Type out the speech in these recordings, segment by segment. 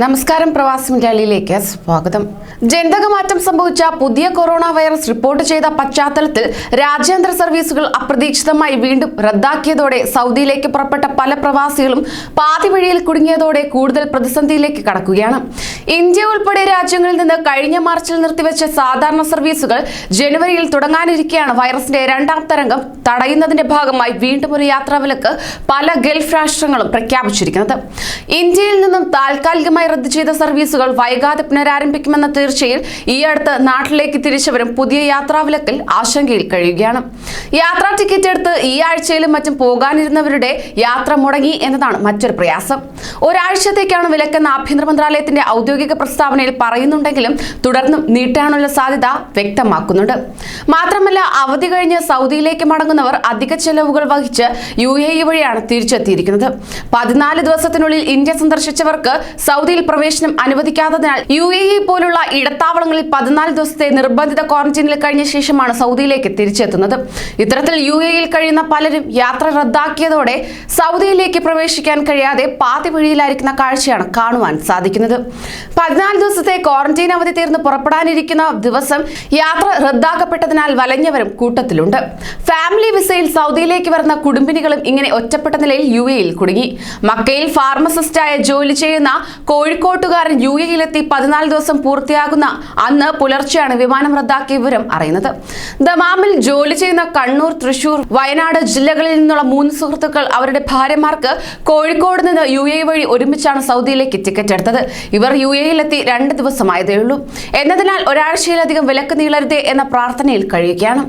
നമസ്കാരം, പ്രവാസി മലയാളിയിലേക്ക് സ്വാഗതം. ജനിതകമാറ്റം സംഭവിച്ച പുതിയ കൊറോണ വൈറസ് റിപ്പോർട്ട് ചെയ്ത പശ്ചാത്തലത്തിൽ രാജ്യാന്തര സർവീസുകൾ അപ്രതീക്ഷിതമായി വീണ്ടും റദ്ദാക്കിയതോടെ സൗദിയിലേക്ക് പുറപ്പെട്ട പല പ്രവാസികളും പാതി വഴിയിൽ കുടുങ്ങിയതോടെ കൂടുതൽ പ്രതിസന്ധിയിലേക്ക് കടക്കുകയാണ്. ഇന്ത്യ ഉൾപ്പെടെ രാജ്യങ്ങളിൽ നിന്ന് കഴിഞ്ഞ മാർച്ചിൽ നിർത്തിവെച്ച സാധാരണ സർവീസുകൾ ജനുവരിയിൽ തുടങ്ങാനിരിക്കെയാണ് വൈറസിന്റെ രണ്ടാം തരംഗം തടയുന്നതിന്റെ ഭാഗമായി വീണ്ടും ഒരു യാത്രാവിലക്ക് പല ഗൾഫ് രാഷ്ട്രങ്ങളും പ്രഖ്യാപിച്ചിരിക്കുന്നത്. ഇന്ത്യയിൽ നിന്നും താൽക്കാലികമായി റദ്ദു ചെയ്ത സർവീസുകൾ വൈകാതെ പുനരാരംഭിക്കുമെന്ന തീർച്ചയിൽ ഈ അടുത്ത് നാട്ടിലേക്ക് തിരിച്ചവരും പുതിയ യാത്രാവിലക്കിൽ ആശങ്കയിൽ കഴിയുകയാണ്. യാത്രാ ടിക്കറ്റ് എടുത്ത് ഈ ആഴ്ചയിലും മറ്റും പോകാനിരുന്നവരുടെ യാത്ര മുടങ്ങി എന്നതാണ് മറ്റൊരു പ്രയാസം. ഒരാഴ്ചത്തേക്കാണ് വിലക്കെന്ന ആഭ്യന്തര മന്ത്രാലയത്തിന്റെ ഔദ്യോഗിക പ്രസ്താവനയിൽ പറയുന്നുണ്ടെങ്കിലും തുടർന്നും നീട്ടാനുള്ള സാധ്യത വ്യക്തമാക്കുന്നുണ്ട്. മാത്രമല്ല, അവധി കഴിഞ്ഞ് സൗദിയിലേക്ക് മടങ്ങുന്നവർ അധിക ചെലവുകൾ വഹിച്ച് UAE വഴിയാണ് തിരിച്ചെത്തിയിരിക്കുന്നത്. 14 ദിവസത്തിനുള്ളിൽ ഇന്ത്യ സന്ദർശിച്ചവർക്ക് സൗദിയിൽ പ്രവേശനം അനുവദിക്കാത്തതിനാൽ UAE പോലുള്ള ഇടത്താവളങ്ങളിൽ 14 ദിവസത്തെ നിർബന്ധിത ക്വാറന്റൈനിൽ കഴിഞ്ഞ ശേഷമാണ് സൗദിയിലേക്ക് തിരിച്ചെത്തുന്നത്. ഇത്തരത്തിൽ UAE കഴിയുന്ന പലരും യാത്ര റദ്ദാക്കിയതോടെ സൗദിയിലേക്ക് പ്രവേശിക്കാൻ കഴിയാതെ പാതി വഴിയിലായിരിക്കുന്ന കാഴ്ചയാണ് കാണുവാൻ സാധിക്കുന്നത്. 14 ദിവസത്തെ ക്വാറന്റൈൻ അവധി തീർന്ന് പുറപ്പെടാനിരിക്കുന്ന ദിവസം യാത്ര റദ്ദാക്കപ്പെട്ടതിനാൽ വലഞ്ഞവരും കൂട്ടത്തിലുണ്ട്. ഫാമിലി വിസയിൽ സൗദിയിലേക്ക് വരുന്ന കുടുംബിനികളും ഇങ്ങനെ ഒറ്റപ്പെട്ട നിലയിൽ UAE കുടുങ്ങി. മക്കയിൽ ഫാർമസിസ്റ്റായ ജോലി ചെയ്യുന്ന കോഴിക്കോട്ടുകാരൻ UAE-യിലെത്തി 14 ദിവസം പൂർത്തിയാകുന്ന അന്ന് പുലർച്ചെയാണ് വിമാനം റദ്ദാക്കിയ വിവരം അറിയുന്നത്. ദമാമിൽ ജോലി ചെയ്യുന്ന കണ്ണൂർ, തൃശൂർ, വയനാട് ജില്ലകളിൽ നിന്നുള്ള 3 സുഹൃത്തുക്കൾ അവരുടെ ഭാര്യമാർക്ക് കോഴിക്കോട് നിന്ന് UAE വഴി ഒരുമിച്ചാണ് സൗദിയിലേക്ക് ടിക്കറ്റ് എടുത്തത്. ഇവർ UAE-യിലെത്തി 2 ദിവസമായതേ ഉള്ളൂ എന്നതിനാൽ ഒരാഴ്ചയിലധികം വിലക്ക് നീളരുതേ എന്ന പ്രാർത്ഥനയിൽ കഴിയുകയാണ്.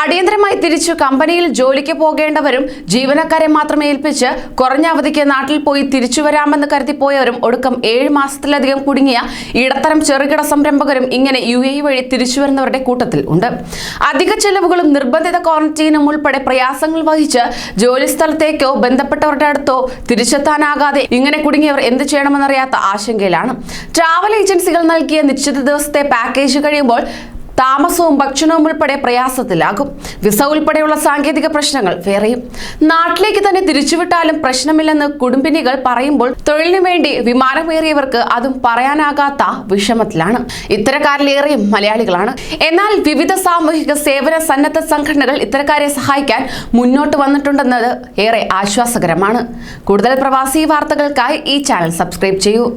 അടിയന്തരമായി തിരിച്ചു കമ്പനിയിൽ ജോലിക്ക് പോകേണ്ടവരും ജീവനക്കാരെ മാത്രമേ ഏൽപ്പിച്ച് കുറഞ്ഞ അവധിക്ക് നാട്ടിൽ പോയി തിരിച്ചു വരാമെന്ന് കരുതിപ്പോയവരും ഒടുക്കം 7 മാസത്തിലധികം കുടുങ്ങിയ ഇടത്തരം ചെറുകിട സംരംഭകരും ഇങ്ങനെ UAE വഴി തിരിച്ചു വരുന്നവരുടെ കൂട്ടത്തിൽ ഉണ്ട്. അധിക ചെലവുകളും നിർബന്ധിത ക്വാറന്റൈനും ഉൾപ്പെടെ പ്രയാസങ്ങൾ വഹിച്ച് ജോലി സ്ഥലത്തേക്കോ ബന്ധപ്പെട്ടവരുടെ അടുത്തോ തിരിച്ചെത്താനാകാതെ ഇങ്ങനെ കുടുങ്ങിയവർ എന്ത് ചെയ്യണമെന്നറിയാത്ത ആശങ്കയിലാണ്. ട്രാവൽ ഏജൻസികൾ നൽകിയ നിശ്ചിത ദിവസത്തെ പാക്കേജ് കഴിയുമ്പോൾ താമസവും ഭക്ഷണവും ഉൾപ്പെടെ പ്രയാസത്തിലാകും. വിസ ഉൾപ്പെടെയുള്ള സാങ്കേതിക പ്രശ്നങ്ങൾ വേറെയും. നാട്ടിലേക്ക് തന്നെ തിരിച്ചുവിട്ടാലും പ്രശ്നമില്ലെന്ന് കുടുംബിനികൾ പറയുമ്പോൾ തൊഴിലിനു വേണ്ടി വിമാനമേറിയവർക്ക് അതും പറയാനാകാത്ത വിഷമത്തിലാണ്. ഇത്തരക്കാരിലേറെയും മലയാളികളാണ്. എന്നാൽ വിവിധ സാമൂഹിക സേവന സന്നദ്ധ സംഘടനകൾ ഇത്തരക്കാരെ സഹായിക്കാൻ മുന്നോട്ട് വന്നിട്ടുണ്ടെന്നത് ഏറെ ആശ്വാസകരമാണ്. കൂടുതൽ പ്രവാസി വാർത്തകൾക്കായി ഈ ചാനൽ സബ്സ്ക്രൈബ് ചെയ്യൂ.